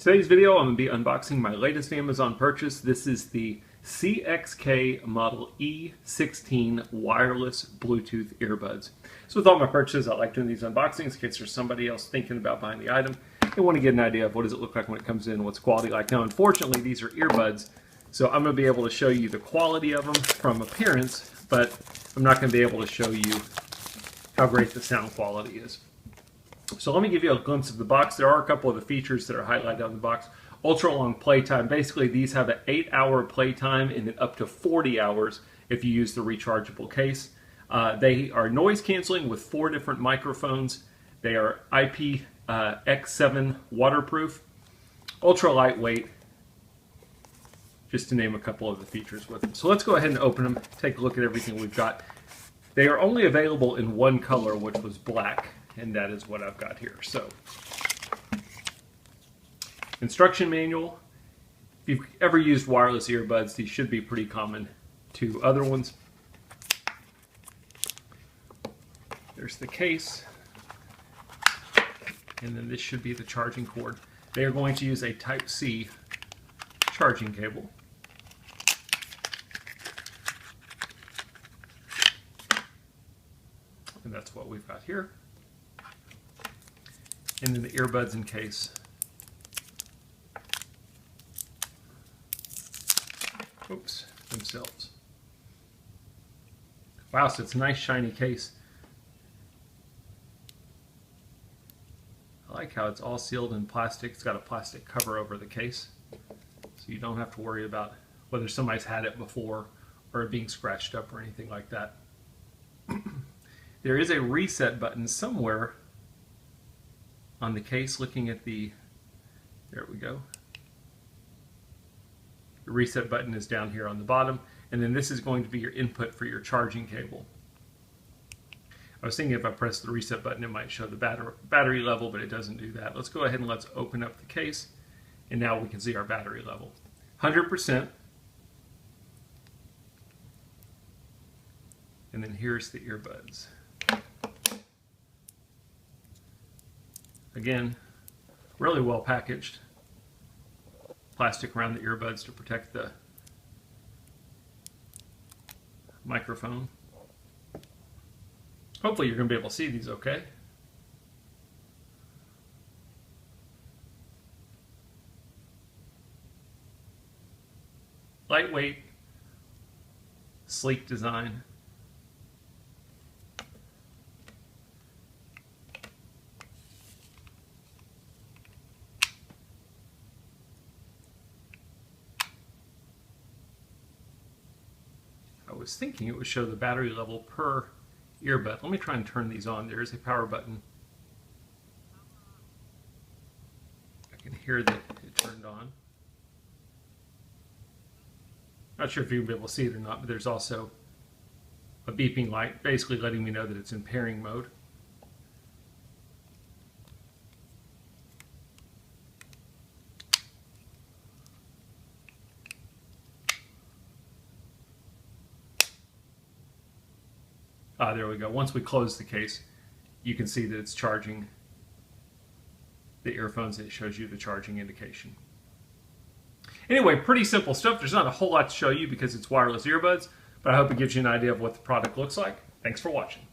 Today's video, I'm going to be unboxing my latest Amazon purchase. This is the CXK model E16 wireless Bluetooth earbuds. So with all my purchases, I like doing these unboxings in case there's somebody else thinking about buying the item. They want to get an idea of what does it look like when it comes in, what's quality like. Now, unfortunately, these are earbuds, so I'm going to be able to show you the quality of them from appearance, but I'm not going to be able to show you how great the sound quality is. So let me give you a glimpse of the box. There are a couple of the features that are highlighted on the box. Ultra long playtime. Basically, these have an 8-hour playtime and up to 40 hours if you use the rechargeable case. They are noise canceling with 4 different microphones. They are IPX7 waterproof, ultra lightweight, just to name a couple of the features with them. So let's go ahead and open them, take a look at everything we've got. They are only available in one color, which was black. And that is what I've got here. So, instruction manual. If you've ever used wireless earbuds, these should be pretty common to other ones. There's the case. And then this should be the charging cord. They are going to use a Type-C charging cable. And that's what we've got here. And then the earbuds in case. Oops, themselves. Wow, so it's a nice shiny case. I like how it's all sealed in plastic. It's got a plastic cover over the case, so you don't have to worry about whether somebody's had it before or it being scratched up or anything like that. There is a reset button somewhere on the case. Looking at there we go. The reset button is down here on the bottom, and then this is going to be your input for your charging cable. I was thinking if I press the reset button it might show the battery level, but it doesn't do that. Let's go ahead and let's open up the case, and now we can see our battery level. 100%. And then here's the earbuds. Again, really well packaged. Plastic around the earbuds to protect the microphone. Hopefully you're going to be able to see these okay. Lightweight, sleek design. I was thinking it would show the battery level per earbud. Let me try and turn these on. There is a power button. I can hear that it turned on. Not sure if you'll be able to see it or not, but there's also a beeping light, basically letting me know that it's in pairing mode. There we go. Once we close the case, you can see that it's charging the earphones, and it shows you the charging indication. Anyway, pretty simple stuff. There's not a whole lot to show you because it's wireless earbuds, but I hope it gives you an idea of what the product looks like. Thanks for watching.